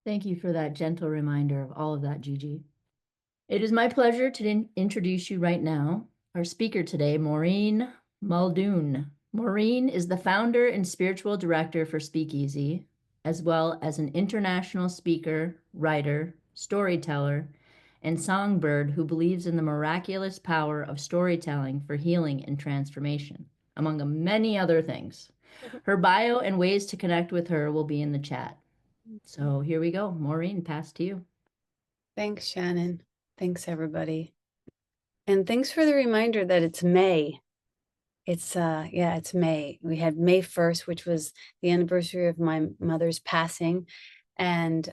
Thank you for that gentle reminder of all of that, Gigi. It is my pleasure to introduce you right now, our speaker today, Maureen Muldoon. Maureen is the founder and spiritual director for Speakeasy, as well as an international speaker, writer, storyteller, and songbird who believes in the miraculous power of storytelling for healing and transformation, among many other things. Her bio and ways to connect with her will be in the chat. So here we go. Maureen, pass to you. Thanks, Shannon. Thanks, everybody. And thanks for the reminder that it's May. It's May. We had May 1st, which was the anniversary of my mother's passing. And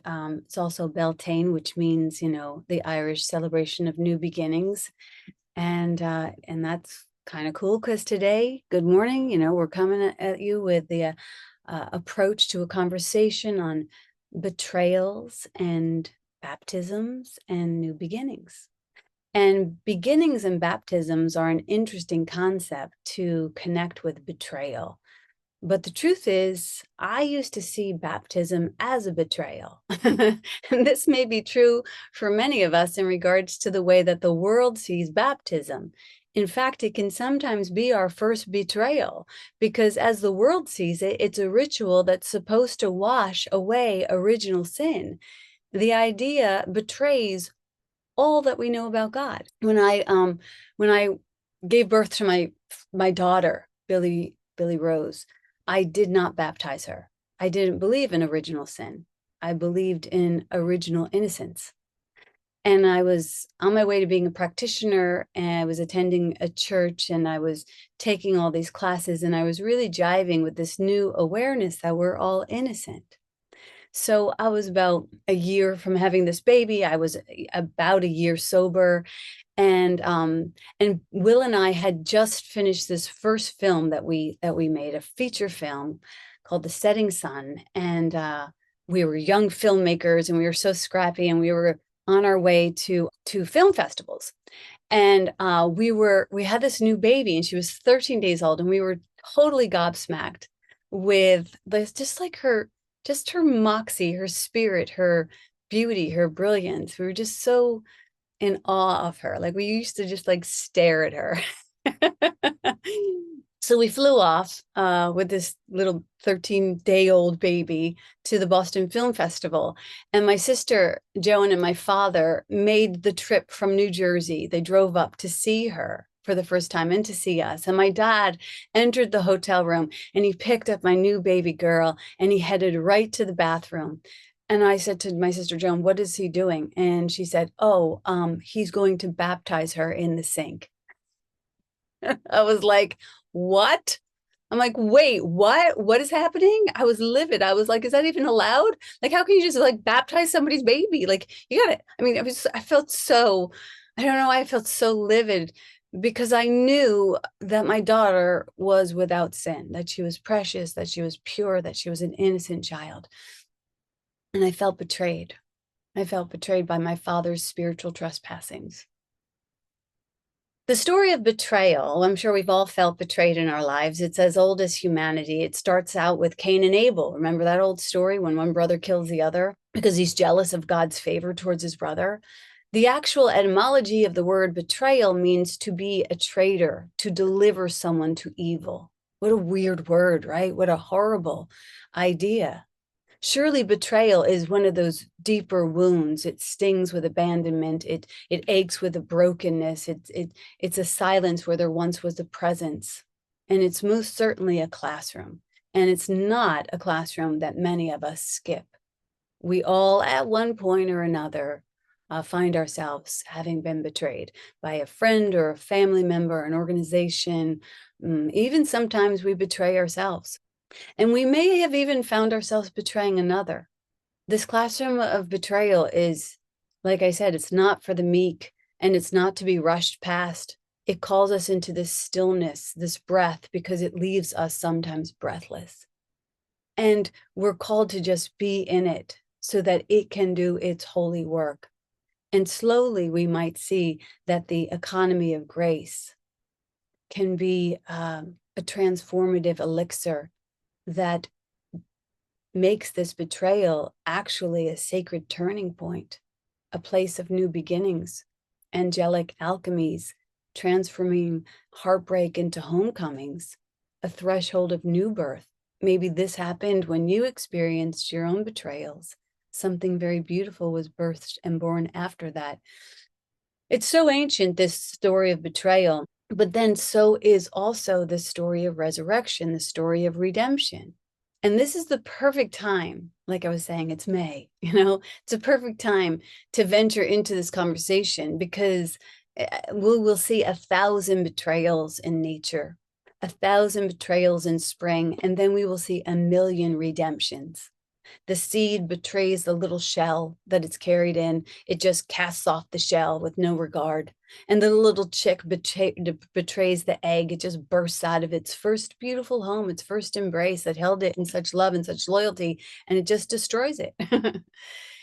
it's also Beltane, which means, the Irish celebration of new beginnings. And that's kind of cool because today, good morning, we're coming at you with the approach to a conversation on betrayals and baptisms and new beginnings. And beginnings and baptisms are an interesting concept to connect with betrayal. But the truth is, I used to see baptism as a betrayal. And this may be true for many of us in regards to the way that the world sees baptism. In fact, it can sometimes be our first betrayal because as the world sees it, it's a ritual that's supposed to wash away original sin. The idea betrays all that we know about God. When I gave birth to my daughter, Billy Rose, I did not baptize her. I didn't believe in original sin. I believed in original innocence. And I was on my way to being a practitioner, and I was attending a church, and I was taking all these classes, and I was really jiving with this new awareness that we're all innocent. So I was about a year from having this baby. I was about a year sober. And Will and I had just finished this first film that we made, a feature film called The Setting Sun. And we were young filmmakers, and we were so scrappy, and we were on our way to film festivals. And we had this new baby, and she was 13 days old, and we were totally gobsmacked with this, just her moxie, her spirit, her beauty, her brilliance. We were just so in awe of her. Like we used to just stare at her. So we flew off with this little 13-day-old baby to the Boston Film Festival. And my sister, Joan, and my father made the trip from New Jersey. They drove up to see her for the first time and to see us. And my dad entered the hotel room, and he picked up my new baby girl, and he headed right to the bathroom. And I said to my sister, Joan, what is he doing? And she said, he's going to baptize her in the sink. I was like, what? I'm like, wait, what? What is happening? I was livid. I was like, is that even allowed? Like, how can you just baptize somebody's baby? Like, you gotta, I felt so, I don't know, I felt so livid because I knew that my daughter was without sin, that she was precious, that she was pure, that she was an innocent child. And I felt betrayed. I felt betrayed by my father's spiritual trespassings. The story of betrayal, I'm sure we've all felt betrayed in our lives. It's as old as humanity. It starts out with Cain and Abel. Remember that old story when one brother kills the other because he's jealous of God's favor towards his brother? The actual etymology of the word betrayal means to be a traitor, to deliver someone to evil. What a weird word, right? What a horrible idea. Surely betrayal is one of those deeper wounds. It stings with abandonment. It aches with a brokenness. It's a silence where there once was a presence. And it's most certainly a classroom. And it's not a classroom that many of us skip. We all, at one point or another, find ourselves having been betrayed by a friend or a family member, an organization. Even sometimes we betray ourselves. And we may have even found ourselves betraying another. This classroom of betrayal is, like I said, it's not for the meek, and it's not to be rushed past. It calls us into this stillness, this breath, because it leaves us sometimes breathless. And we're called to just be in it so that it can do its holy work. And slowly we might see that the economy of grace can be a transformative elixir that makes this betrayal actually a sacred turning point, a place of new beginnings, angelic alchemies, transforming heartbreak into homecomings, a threshold of new birth. Maybe this happened when you experienced your own betrayals. Something very beautiful was birthed and born after that. It's so ancient, this story of betrayal, but then so is also the story of resurrection, the story of redemption. And this is the perfect time, like I was saying, it's May, it's a perfect time to venture into this conversation, because we'll see 1,000 betrayals in nature, 1,000 betrayals in spring, and then we will see 1,000,000 redemptions. The seed betrays the little shell that it's carried in. It just casts off the shell with no regard. And the little chick betrays the egg. It just bursts out of its first beautiful home, its first embrace that held it in such love and such loyalty, and it just destroys it.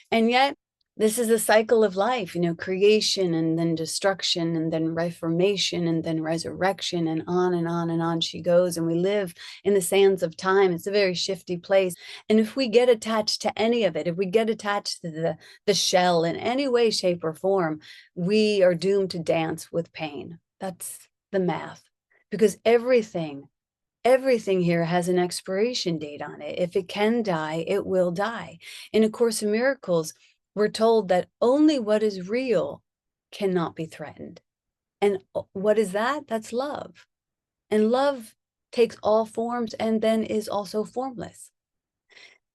And yet, this is a cycle of life, creation and then destruction and then reformation and then resurrection, and on and on and on she goes. And we live in the sands of time. It's a very shifty place. And if we get attached to any of it, if we get attached to the shell in any way, shape, or form, we are doomed to dance with pain. That's the math. Because everything here has an expiration date on it. If it can die, it will die. In A Course in Miracles, we're told that only what is real cannot be threatened. And what is that? That's love. And love takes all forms and then is also formless.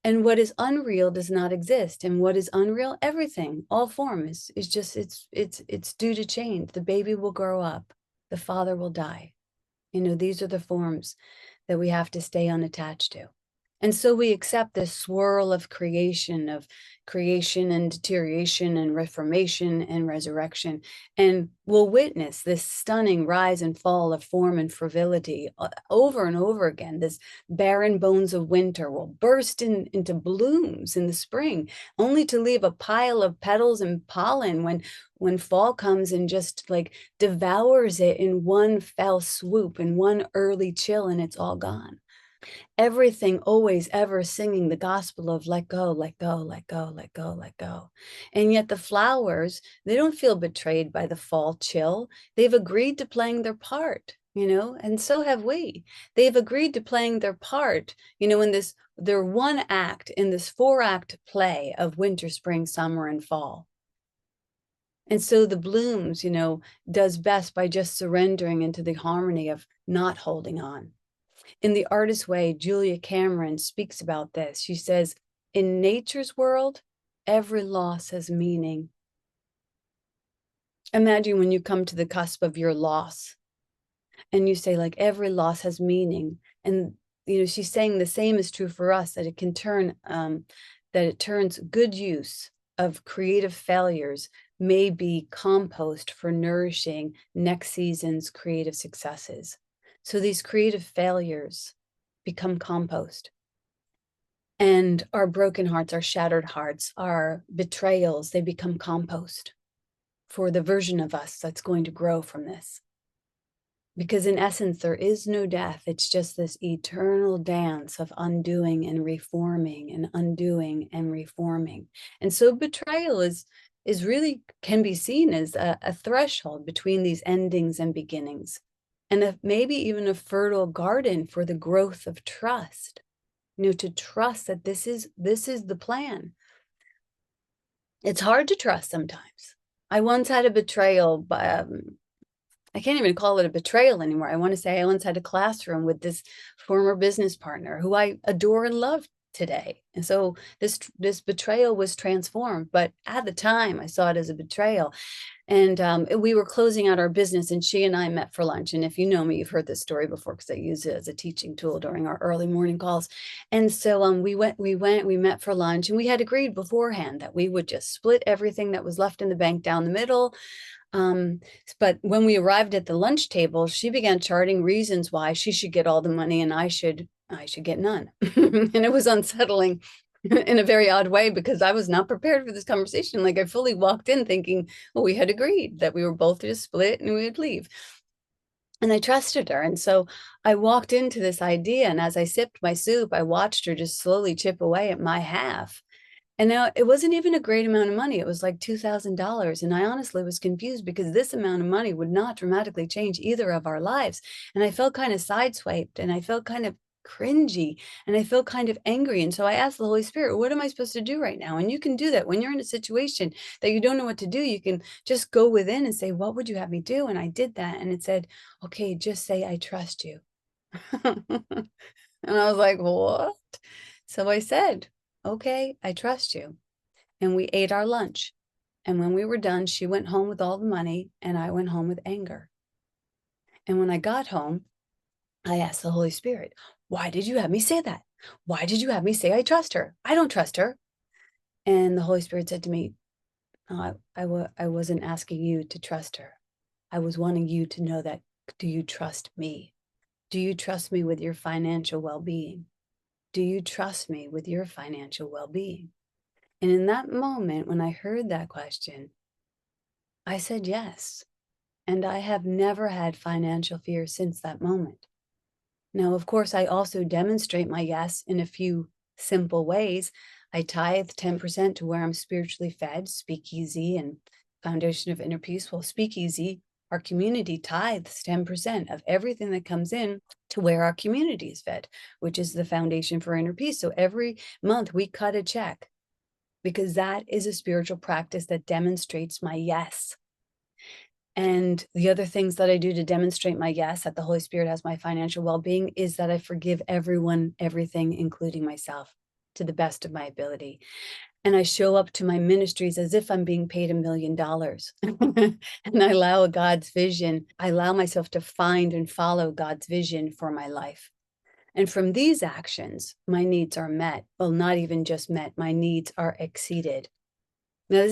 And what is unreal does not exist. And what is unreal? Everything, all form is just, it's due to change. The baby will grow up. The father will die. These are the forms that we have to stay unattached to. And so we accept this swirl of creation and deterioration and reformation and resurrection. And we'll witness this stunning rise and fall of form and frivolity over and over again. This barren bones of winter will burst into blooms in the spring, only to leave a pile of petals and pollen when fall comes and just like devours it in one fell swoop, in one early chill, and it's all gone. Everything always ever singing the gospel of let go, let go, let go, let go, let go. And yet the flowers, they don't feel betrayed by the fall chill. They've agreed to playing their part, and so have we. They've agreed to playing their part, in their one act in this 4-act play of winter, spring, summer, and fall. And so the blooms, does best by just surrendering into the harmony of not holding on. In The Artist's Way, Julia Cameron speaks about this. She says, in nature's world, every loss has meaning. Imagine when you come to the cusp of your loss and you say, like, every loss has meaning. And, she's saying the same is true for us, that it can turn, that it turns good use of creative failures may be compost for nourishing next season's creative successes. So these creative failures become compost. And our broken hearts, our shattered hearts, our betrayals, they become compost for the version of us that's going to grow from this. Because in essence, there is no death. It's just this eternal dance of undoing and reforming and undoing and reforming. And so betrayal is really can be seen as a threshold between these endings and beginnings. And maybe even a fertile garden for the growth of trust, to trust that this is the plan. It's hard to trust sometimes. I once had a betrayal, but I can't even call it a betrayal anymore. I want to say I once had a classroom with this former business partner who I adore and love today. And so this betrayal was transformed, but at the time I saw it as a betrayal. And we were closing out our business, and she and I met for lunch. And if you know me, you've heard this story before, because I use it as a teaching tool during our early morning calls. And so we met for lunch, and we had agreed beforehand that we would just split everything that was left in the bank down the middle. But when we arrived at the lunch table, she began charting reasons why she should get all the money and I should get none. And it was unsettling in a very odd way, because I was not prepared for this conversation. Like, I fully walked in thinking, well, we had agreed that we were both just split and we would leave. And I trusted her. And so I walked into this idea. And as I sipped my soup, I watched her just slowly chip away at my half. And now it wasn't even a great amount of money. It was like $2,000. And I honestly was confused because this amount of money would not dramatically change either of our lives. And I felt kind of sideswiped, and I felt kind of cringy, and I felt kind of angry. And so I asked the Holy Spirit, what am I supposed to do right now? And you can do that when you're in a situation that you don't know what to do. You can just go within and say, what would you have me do? And I did that. And it said, okay, just say, I trust you. And I was like, what? So I said, okay, I trust you. And we ate our lunch. And when we were done, she went home with all the money, and I went home with anger. And when I got home, I asked the Holy Spirit, why did you have me say that? Why did you have me say I trust her? I don't trust her. And the Holy Spirit said to me, oh, I wasn't asking you to trust her. I was wanting you to know that, do you trust me? Do you trust me with your financial well-being? Do you trust me with your financial well-being? And in that moment, when I heard that question, I said yes. And I have never had financial fear since that moment. Now, of course, I also demonstrate my yes in a few simple ways. I tithe 10% to where I'm spiritually fed, Speakeasy and Foundation of Inner Peace. Well, Speakeasy, our community tithes 10% of everything that comes in to where our community is fed, which is the Foundation for Inner Peace. So every month we cut a check, because that is a spiritual practice that demonstrates my yes. And the other things that I do to demonstrate my yes, that the Holy Spirit has my financial well-being, is that I forgive everyone, everything, including myself, to the best of my ability. And I show up to my ministries as if I'm being paid $1 million. And I allow God's vision. I allow myself to find and follow God's vision for my life. And from these actions, my needs are met. Well, not even just met, my needs are exceeded. Now,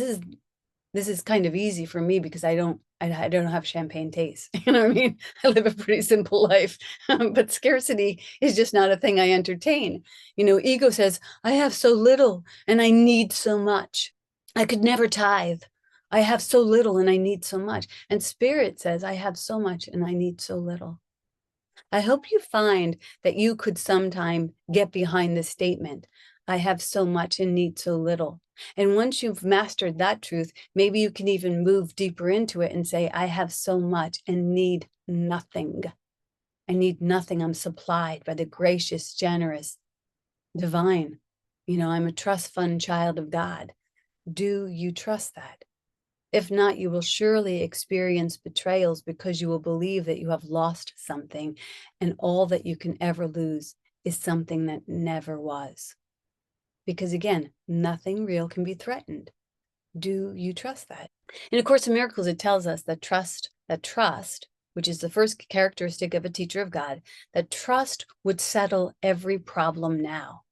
this is kind of easy for me because I don't have champagne taste. You know what I mean? I live a pretty simple life, but scarcity is just not a thing I entertain. You know, ego says, I have so little and I need so much. I could never tithe. I have so little and I need so much. And spirit says, I have so much and I need so little. I hope you find that you could sometime get behind this statement. I have so much and need so little. And once you've mastered that truth, maybe you can even move deeper into it and say, I have so much and need nothing. I need nothing. I'm supplied by the gracious, generous, divine. You know, I'm a trust fund child of God. Do you trust that? If not, you will surely experience betrayals, because you will believe that you have lost something, and all that you can ever lose is something that never was. Because again, nothing real can be threatened. Do you trust that? In A Course in Miracles, it tells us that trust, which is the first characteristic of a teacher of God, that trust would settle every problem now.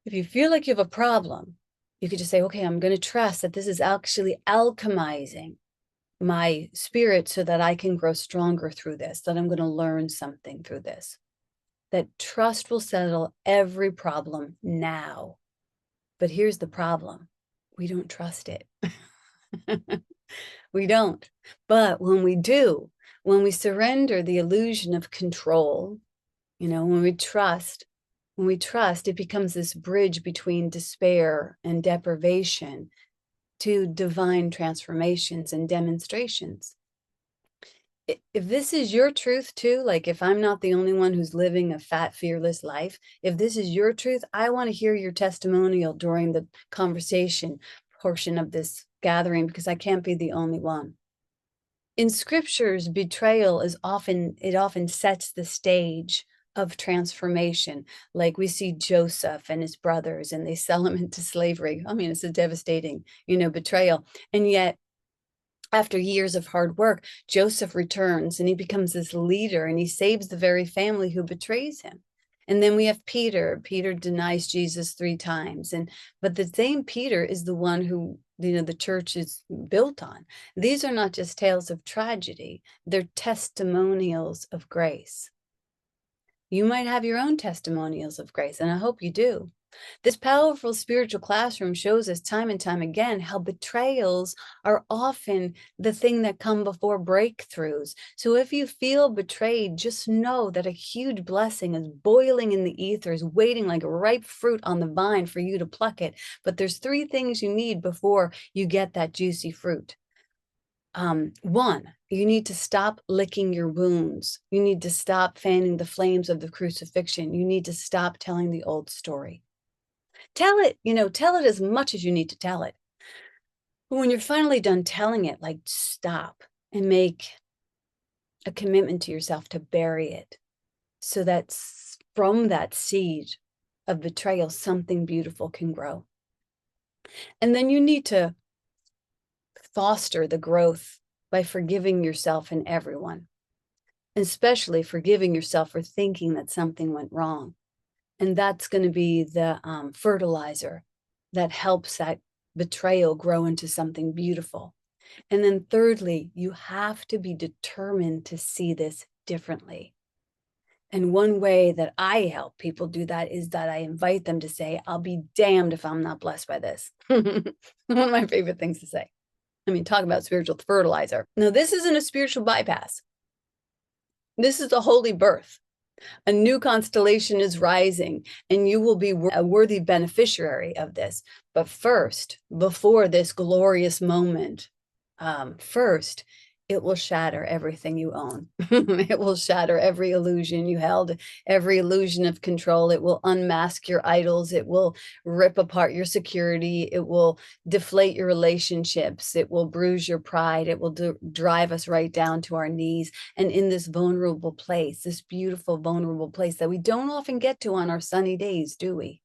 If you feel like you have a problem, you could just say, okay, I'm going to trust that this is actually alchemizing my spirit so that I can grow stronger through this, that I'm going to learn something through this. That trust will settle every problem now. But here's the problem. We don't trust it. We don't. But when we do, when we surrender the illusion of control, you know, when we trust, it becomes this bridge between despair and deprivation to divine transformations and demonstrations. If this is your truth too, like if I'm not the only one who's living a fat, fearless life, if this is your truth, I want to hear your testimonial during the conversation portion of this gathering, because I can't be the only one. In scriptures, betrayal often sets the stage of transformation. Like we see Joseph and his brothers, and they sell him into slavery. I mean, it's a devastating, betrayal. And yet, after years of hard work, Joseph returns and he becomes this leader, and he saves the very family who betrays him. And then we have Peter. Peter denies Jesus 3 times. But the same Peter is the one who, the church is built on. These are not just tales of tragedy. They're testimonials of grace. You might have your own testimonials of grace, and I hope you do. This powerful spiritual classroom shows us time and time again how betrayals are often the thing that come before breakthroughs. So if you feel betrayed, just know that a huge blessing is boiling in the ethers, waiting like ripe fruit on the vine for you to pluck it. But there's 3 things you need before you get that juicy fruit. 1, you need to stop licking your wounds. You need to stop fanning the flames of the crucifixion. You need to stop telling the old story. Tell it, tell it as much as you need to tell it. But when you're finally done telling it, like, stop and make a commitment to yourself to bury it, so that from that seed of betrayal, something beautiful can grow. And then you need to foster the growth by forgiving yourself and everyone, especially forgiving yourself for thinking that something went wrong. And that's going to be the fertilizer that helps that betrayal grow into something beautiful. And then thirdly, you have to be determined to see this differently. And one way that I help people do that is that I invite them to say, I'll be damned if I'm not blessed by this. One of my favorite things to say. I mean, talk about spiritual fertilizer. Now, this isn't a spiritual bypass. This is a holy birth. A new constellation is rising, and you will be a worthy beneficiary of this. But first, before this glorious moment, first, it will shatter everything you own. It will shatter every illusion you held, every illusion of control. It will unmask your idols. It will rip apart your security. It will deflate your relationships. It will bruise your pride. It will drive us right down to our knees. And in this vulnerable place, this beautiful, vulnerable place that we don't often get to on our sunny days, do we?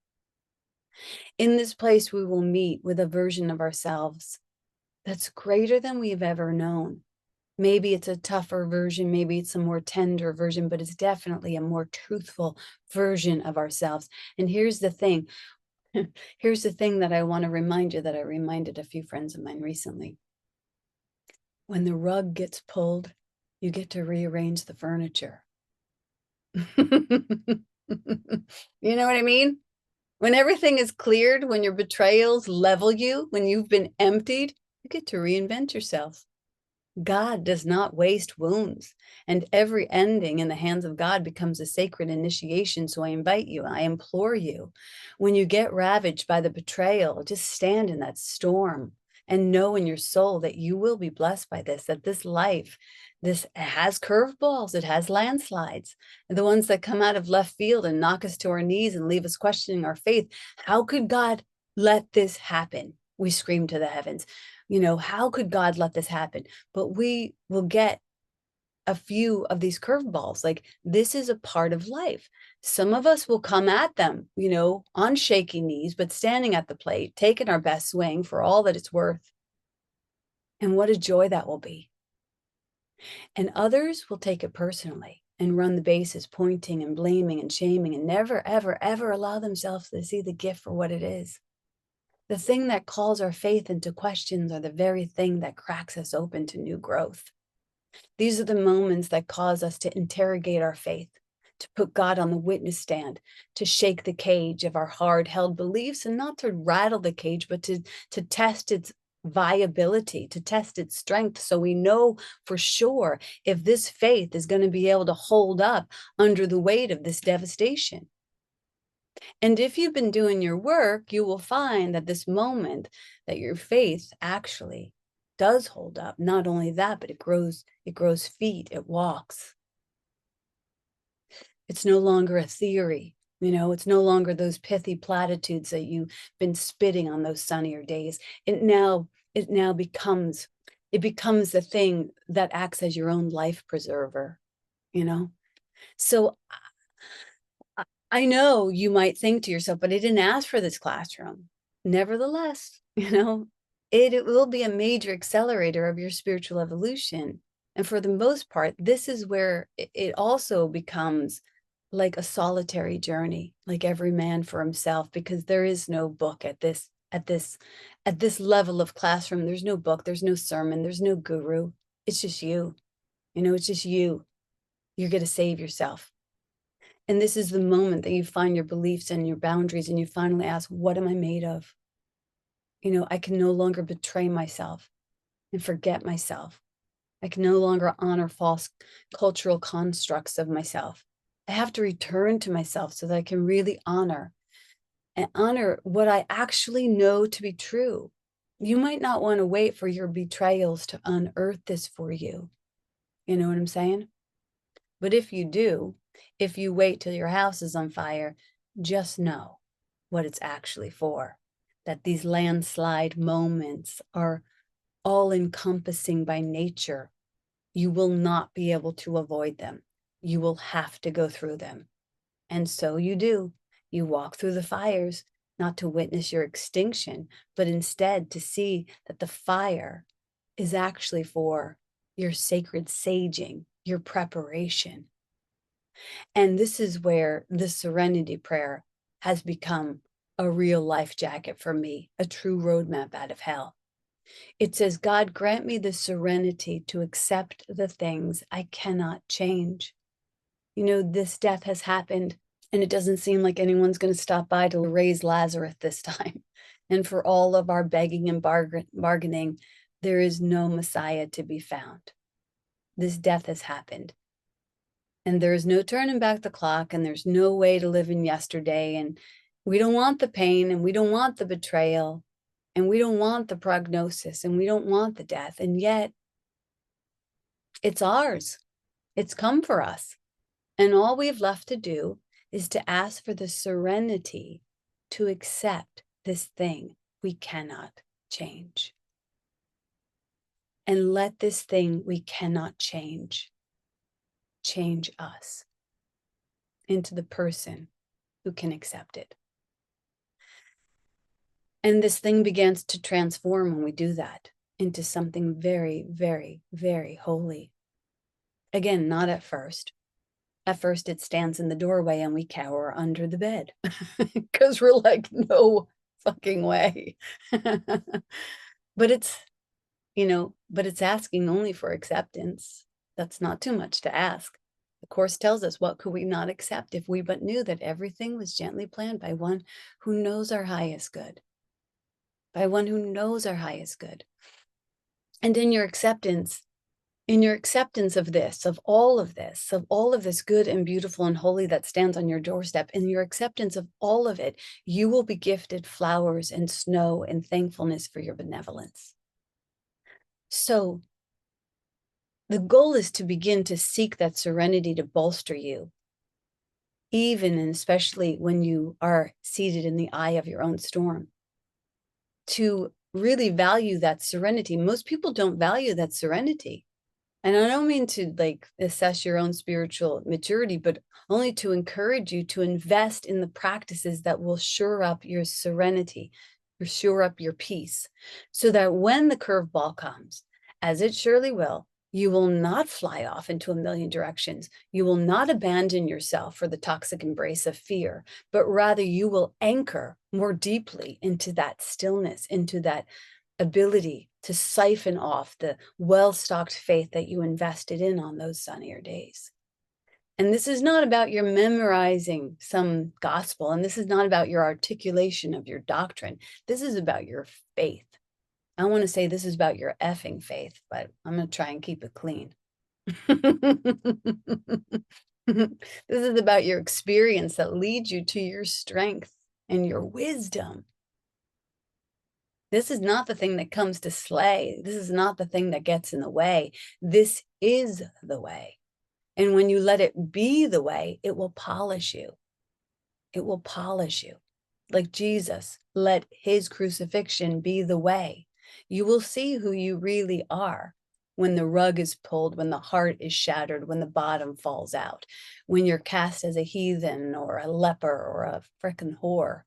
In this place, we will meet with a version of ourselves that's greater than we've ever known. Maybe it's a tougher version, maybe it's a more tender version, but it's definitely a more truthful version of ourselves. And here's the thing. Here's the thing that I want to remind you, that I reminded a few friends of mine recently. When the rug gets pulled, you get to rearrange the furniture. You know what I mean? When everything is cleared, when your betrayals level you, when you've been emptied, you get to reinvent yourself. God does not waste wounds, and every ending in the hands of God becomes a sacred initiation. So I invite you, I implore you, when you get ravaged by the betrayal, just stand in that storm and know in your soul that you will be blessed by this, that this life, this has curveballs, it has landslides, the ones that come out of left field and knock us to our knees and leave us questioning our faith. How could God let this happen? We scream to the heavens. How could God let this happen? But we will get a few of these curveballs. Like, this is a part of life. Some of us will come at them, on shaky knees, but standing at the plate, taking our best swing for all that it's worth. And what a joy that will be. And others will take it personally and run the bases, pointing and blaming and shaming, and never, ever, ever allow themselves to see the gift for what it is. The thing that calls our faith into questions are the very thing that cracks us open to new growth. These are the moments that cause us to interrogate our faith, to put God on the witness stand, to shake the cage of our hard-held beliefs, and not to rattle the cage, but to test its viability, to test its strength, so we know for sure if this faith is going to be able to hold up under the weight of this devastation. And if you've been doing your work, you will find that this moment that your faith actually does hold up. Not only that, but it grows feet, it walks. It's no longer a theory, it's no longer those pithy platitudes that you've been spitting on those sunnier days. It now becomes the thing that acts as your own life preserver, So I know you might think to yourself, but I didn't ask for this classroom. Nevertheless, it will be a major accelerator of your spiritual evolution. And for the most part, this is where it also becomes like a solitary journey, like every man for himself, because there is no book at this level of classroom. There's no book, there's no sermon, there's no guru. It's just you. It's just you. You're going to save yourself. And this is the moment that you find your beliefs and your boundaries, and you finally ask, what am I made of? I can no longer betray myself and forget myself. I can no longer honor false cultural constructs of myself. I have to return to myself so that I can really honor what I actually know to be true. You might not want to wait for your betrayals to unearth this for you. You know what I'm saying? But if you do, if you wait till your house is on fire, just know what it's actually for. That these landslide moments are all encompassing by nature. You will not be able to avoid them. You will have to go through them. And so you do. You walk through the fires, not to witness your extinction, but instead to see that the fire is actually for your sacred saging, your preparation. And this is where the serenity prayer has become a real life jacket for me, a true roadmap out of hell. It says, God, grant me the serenity to accept the things I cannot change. This death has happened, and it doesn't seem like anyone's going to stop by to raise Lazarus this time. And for all of our begging and bargaining, there is no Messiah to be found. This death has happened. And there is no turning back the clock, and there's no way to live in yesterday. And we don't want the pain, and we don't want the betrayal, and we don't want the prognosis, and we don't want the death. And yet, it's ours. It's come for us. And all we've left to do is to ask for the serenity to accept this thing we cannot change. And let this thing we cannot change us into the person who can accept it. And this thing begins to transform when we do that into something very, very, very holy. Again, not at first. At first, it stands in the doorway and we cower under the bed because we're like, no fucking way. But it's asking only for acceptance. That's not too much to ask. The Course tells us, what could we not accept if we but knew that everything was gently planned by one who knows our highest good. By one who knows our highest good. And in your acceptance of this, of all of this good and beautiful and holy that stands on your doorstep, in your acceptance of all of it, you will be gifted flowers and snow and thankfulness for your benevolence. So the goal is to begin to seek that serenity to bolster you, even and especially when you are seated in the eye of your own storm, to really value that serenity. Most people don't value that serenity. And I don't mean to assess your own spiritual maturity, but only to encourage you to invest in the practices that will shore up your serenity, or shore up your peace, so that when the curveball comes, as it surely will, you will not fly off into a million directions. You will not abandon yourself for the toxic embrace of fear, but rather you will anchor more deeply into that stillness, into that ability to siphon off the well-stocked faith that you invested in on those sunnier days. And this is not about your memorizing some gospel, and this is not about your articulation of your doctrine. This is about your faith. I want to say this is about your effing faith, but I'm going to try and keep it clean. This is about your experience that leads you to your strength and your wisdom. This is not the thing that comes to slay. This is not the thing that gets in the way. This is the way. And when you let it be the way, it will polish you. It will polish you. Like Jesus, let his crucifixion be the way. You will see who you really are when the rug is pulled, when the heart is shattered, when the bottom falls out, when you're cast as a heathen or a leper or a frickin' whore.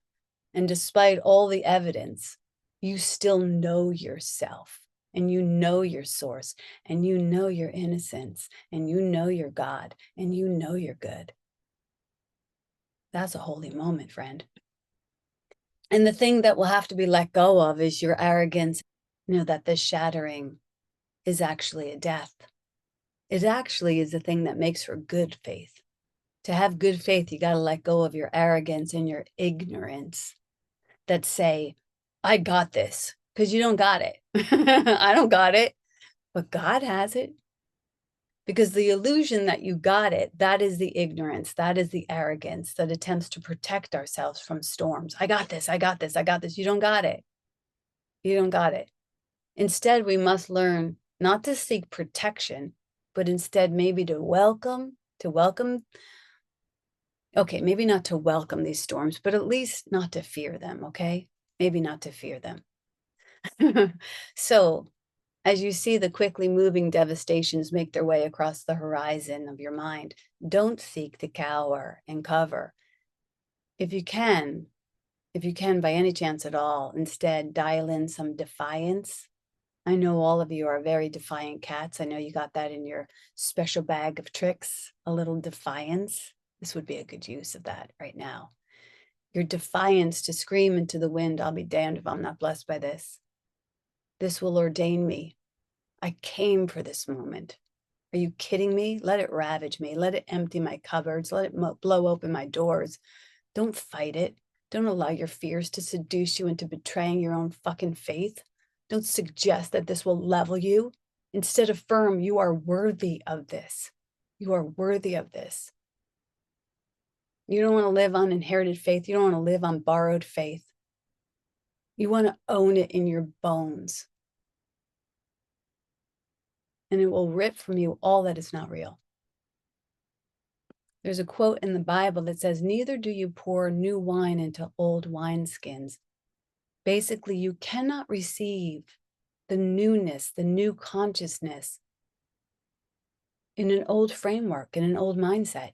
And despite all the evidence, you still know yourself, and you know your source, and you know your innocence, and you know your God, and you know you're good. That's a holy moment, friend. And the thing that will have to be let go of is your arrogance, that the shattering is actually a death. It actually is the thing that makes for good faith, To have good faith, you got to let go of your arrogance and your ignorance that say, I got this, because you don't got it. I don't got it, but God has it. Because the illusion that you got it, that is the ignorance, that is the arrogance that attempts to protect ourselves from storms. I got this, I got this, I got this. You don't got it. You don't got it. Instead, we must learn not to seek protection, but instead maybe to welcome, okay, maybe not to welcome these storms, but at least not to fear them, okay? Maybe not to fear them. So, as you see the quickly moving devastations make their way across the horizon of your mind, don't seek to cower and cover. If you can by any chance at all, instead dial in some defiance. I know all of you are very defiant cats. I know you got that in your special bag of tricks, a little defiance. This would be a good use of that right now. Your defiance to scream into the wind, I'll be damned if I'm not blessed by this. This will ordain me. I came for this moment. Are you kidding me? Let it ravage me. Let it empty my cupboards. Let it blow open my doors. Don't fight it. Don't allow your fears to seduce you into betraying your own fucking faith. Don't suggest that this will level you. Instead, affirm you are worthy of this. You are worthy of this. You don't want to live on inherited faith. You don't want to live on borrowed faith. You want to own it in your bones. And it will rip from you all that is not real. There's a quote in the Bible that says, neither do you pour new wine into old wineskins. Basically, you cannot receive the newness, the new consciousness in an old framework, in an old mindset.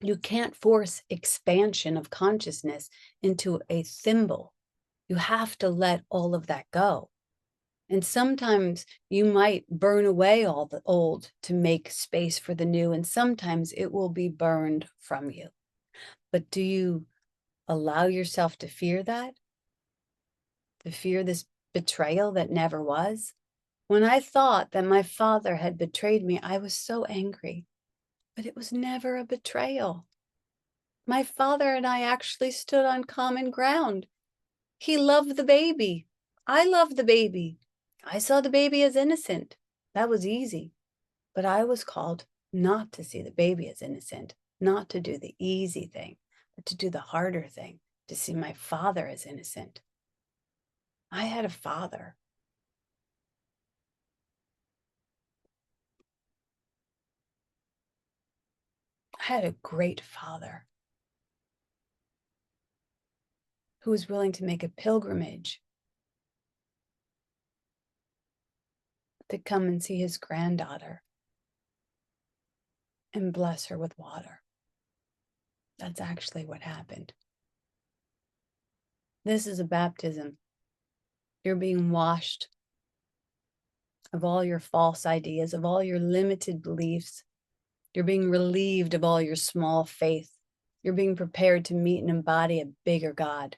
You can't force expansion of consciousness into a thimble. You have to let all of that go. And sometimes you might burn away all the old to make space for the new, and sometimes it will be burned from you. But do you allow yourself to fear that? To fear this betrayal that never was? When I thought that my father had betrayed me, I was so angry, but it was never a betrayal. My father and I actually stood on common ground. He loved the baby. I loved the baby. I saw the baby as innocent. That was easy. But I was called not to see the baby as innocent, not to do the easy thing, but to do the harder thing, to see my father as innocent. I had a father. I had a great father who was willing to make a pilgrimage to come and see his granddaughter and bless her with water. That's actually what happened. This is a baptism. You're being washed of all your false ideas, of all your limited beliefs. You're being relieved of all your small faith. You're being prepared to meet and embody a bigger God.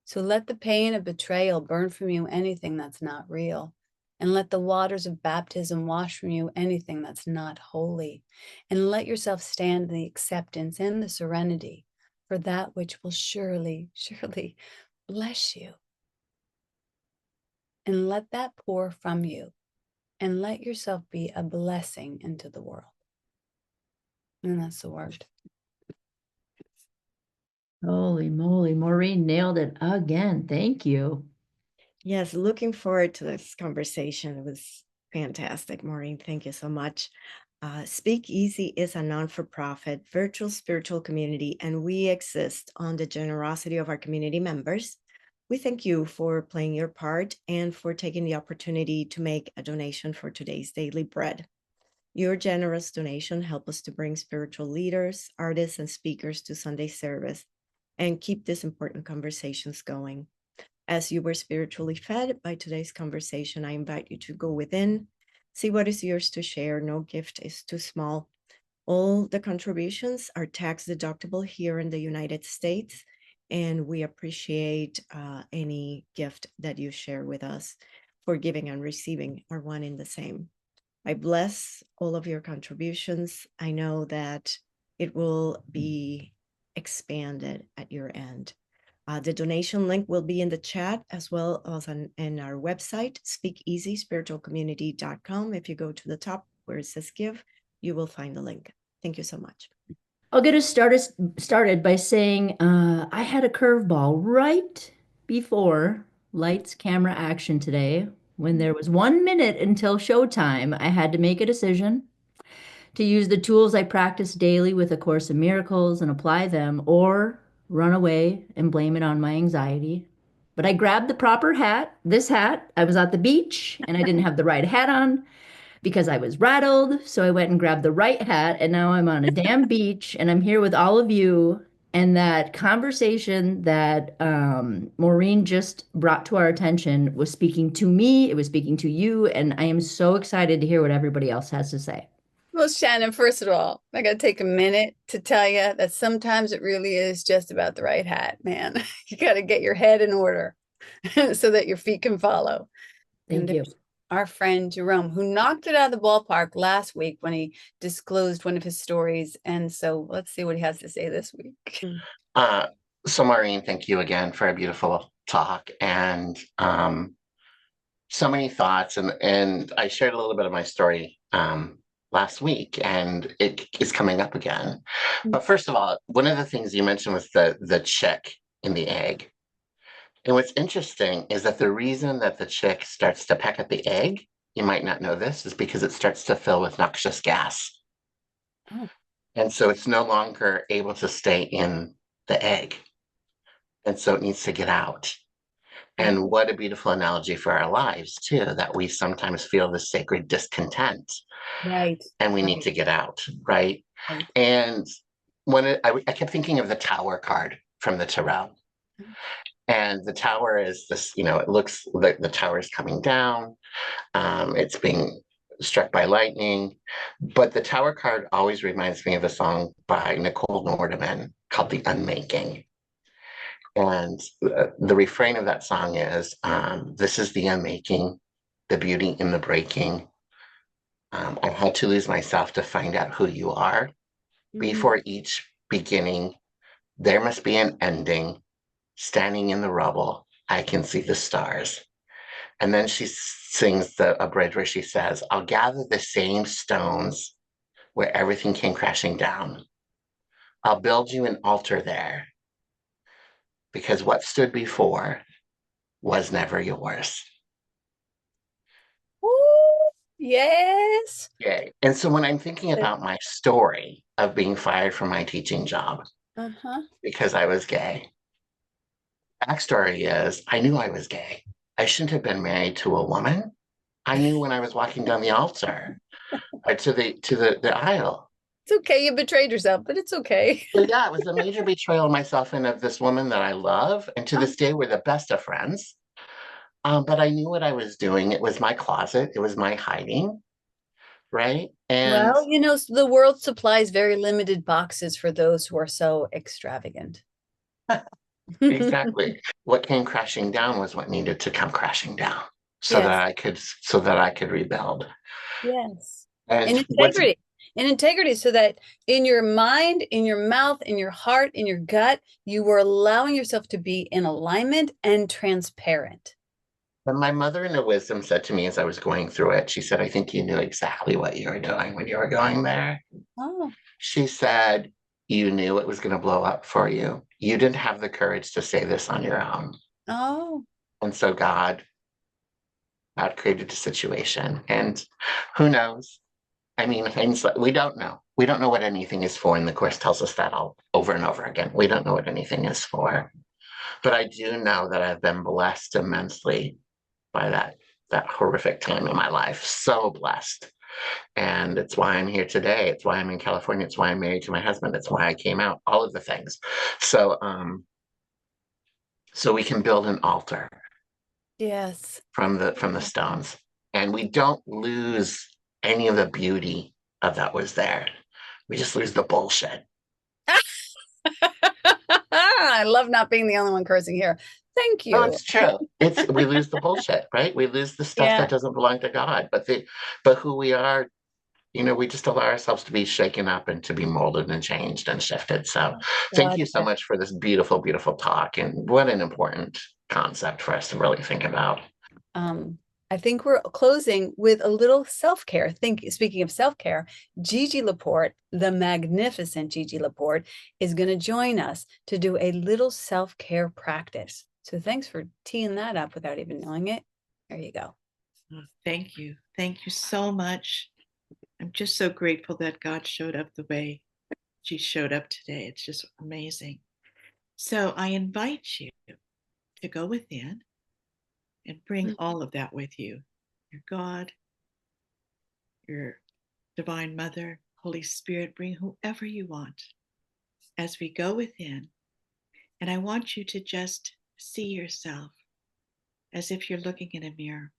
So let the pain of betrayal burn from you anything that's not real. And let the waters of baptism wash from you anything that's not holy. And let yourself stand in the acceptance and the serenity for that which will surely, surely bless you. And let that pour from you. And let yourself be a blessing into the world. And that's the word. Holy moly, Maureen nailed it again. Thank you. Yes, looking forward to this conversation. It was fantastic, Maureen. Thank you so much. Speak Easy is a non-for-profit virtual spiritual community, and we exist on the generosity of our community members. We thank you for playing your part and for taking the opportunity to make a donation for today's daily bread. Your generous donation helps us to bring spiritual leaders, artists, and speakers to Sunday service and keep these important conversations going. As you were spiritually fed by today's conversation, I invite you to go within, see what is yours to share. No gift is too small. All the contributions are tax deductible here in the United States, and we appreciate any gift that you share with us. For giving and receiving are one in the same. I bless all of your contributions. I know that it will be expanded at your end. The donation link will be in the chat as well as in our website, speakeasyspiritualcommunity.com. If you go to the top where it says give, you will find the link. Thank you so much. I'll get us started by saying I had a curveball right before lights, camera, action today. When there was 1 minute until showtime, I had to make a decision to use the tools I practice daily with A Course in Miracles and apply them, or run away and blame it on my anxiety. But I grabbed the proper hat, this hat. I was at the beach and I didn't have the right hat on because I was rattled. So I went and grabbed the right hat, and now I'm on a damn beach and I'm here with all of you. And that conversation that Maureen just brought to our attention was speaking to me, it was speaking to you, and I am so excited to hear what everybody else has to say. Well, Shannon, first of all, I got to take a minute to tell you that sometimes it really is just about the right hat, man. You got to get your head in order so that your feet can follow. Thank you. Our friend Jerome, who knocked it out of the ballpark last week when he disclosed one of his stories. And so let's see what he has to say this week. So Maureen, thank you again for a beautiful talk, and so many thoughts. And I shared a little bit of my story last week, and it is coming up again. But first of all, one of the things you mentioned was the chick in the egg. And what's interesting is that the reason that the chick starts to peck at the egg, you might not know this, is because it starts to fill with noxious gas. Oh. And so it's no longer able to stay in the egg. And so it needs to get out. And what a beautiful analogy for our lives, too, that we sometimes feel this sacred discontent. Right. And we need to get out, right? And when I kept thinking of the Tower card from the Tarot. And the Tower is this, it looks like the tower is coming down. It's being struck by lightning. But the Tower card always reminds me of a song by Nicole Nordeman called The Unmaking. And the refrain of that song is, this is the unmaking, the beauty in the breaking. I had to lose myself to find out who you are. Before each beginning, there must be an ending. Standing in the rubble, I can see the stars. And then she sings a bridge where she says, I'll gather the same stones where everything came crashing down. I'll build you an altar there, because what stood before was never yours. Ooh, yes. Okay. And so when I'm thinking about my story of being fired from my teaching job because I was gay, backstory is I knew I was gay. I shouldn't have been married to a woman. I knew when I was walking down the altar to the aisle. It's okay. You betrayed yourself, but it's okay. So yeah, it was a major betrayal of myself and of this woman that I love. And to this day, we're the best of friends. But I knew what I was doing. It was my closet. It was my hiding. Right. And well, the world supplies very limited boxes for those who are so extravagant. Exactly. What came crashing down was what needed to come crashing down so that I could rebuild. Yes. And integrity, so that in your mind, in your mouth, in your heart, in your gut, you were allowing yourself to be in alignment and transparent. And my mother in her wisdom said to me as I was going through it, she said, I think you knew exactly what you were doing when you were going there. Oh. She said, you knew it was going to blow up for you. You didn't have the courage to say this on your own. Oh. And so God created a situation. And who knows? I mean, we don't know. We don't know what anything is for. And the Course tells us that all over and over again. We don't know what anything is for. But I do know that I've been blessed immensely by that horrific time in my life. So blessed. And it's why I'm here today. It's why I'm in California. It's why I'm married to my husband. It's why I came out, all of the things. So, so we can build an altar. Yes. From the stones. And we don't lose any of the beauty of that was there. We just lose the bullshit. I love not being the only one cursing here. Thank you. Oh, it's true. We lose the bullshit, right? We lose the stuff that doesn't belong to God, but who we are we just allow ourselves to be shaken up and to be molded and changed and shifted. So thank God, you so much for this beautiful, beautiful talk. And what an important concept for us to really think about. I think we're closing with a little self-care. Speaking of self-care, Gigi Laporte, the magnificent Gigi Laporte, is going to join us to do a little self-care practice. So thanks for teeing that up without even knowing it. There you go. Oh, thank you. Thank you so much. I'm just so grateful that God showed up the way she showed up today. It's just amazing. So I invite you to go within and bring all of that with you. Your God, your Divine Mother, Holy Spirit, bring whoever you want as we go within. And I want you to just see yourself as if you're looking in a mirror.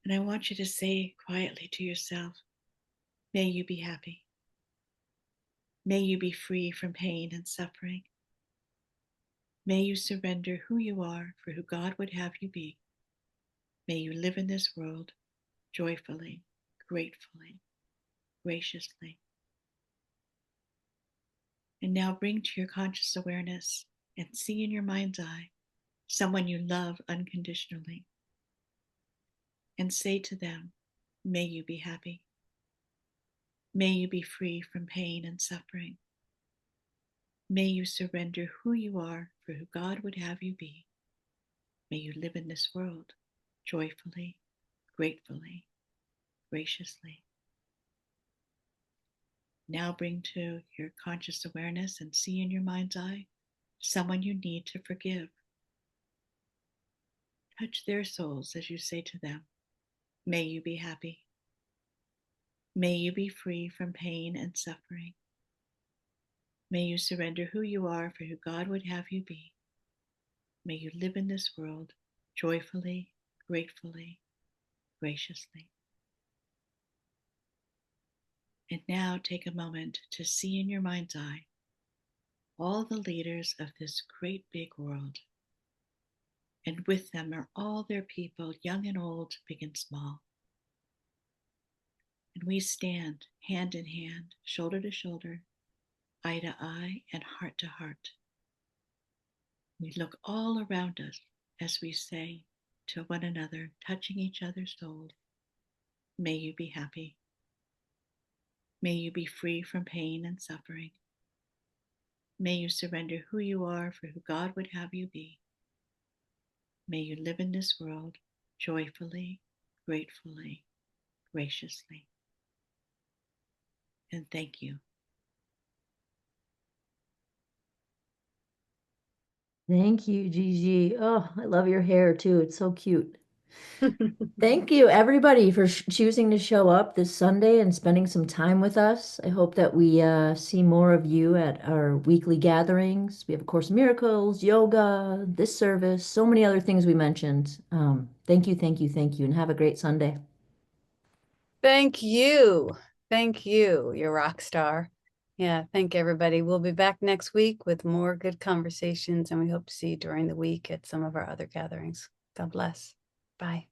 And I want you to say quietly to yourself, may you be happy. May you be free from pain and suffering. May you surrender who you are for who God would have you be. May you live in this world joyfully, gratefully, graciously. And now bring to your conscious awareness and see in your mind's eye someone you love unconditionally. And say to them, may you be happy. May you be free from pain and suffering. May you surrender who you are for who God would have you be. May you live in this world joyfully, gratefully, graciously. Now bring to your conscious awareness and see in your mind's eye someone you need to forgive. Touch their souls as you say to them, may you be happy. May you be free from pain and suffering. May you surrender who you are for who God would have you be. May you live in this world joyfully, gratefully, graciously. And now take a moment to see in your mind's eye all the leaders of this great big world. And with them are all their people, young and old, big and small. And we stand hand in hand, shoulder to shoulder, eye to eye, and heart to heart. We look all around us as we say to one another, touching each other's souls, may you be happy. May you be free from pain and suffering. May you surrender who you are for who God would have you be. May you live in this world joyfully, gratefully, graciously. And thank you. Thank you, Gigi. Oh, I love your hair too. It's so cute. Thank you, everybody, for choosing to show up this Sunday and spending some time with us. I hope that we see more of you at our weekly gatherings. We have A Course in Miracles, yoga, this service, so many other things we mentioned. Thank you, thank you, thank you, and have a great Sunday. Thank you. Thank you. You're a rock star. Yeah, thank everybody. We'll be back next week with more good conversations, and we hope to see you during the week at some of our other gatherings. God bless. Bye.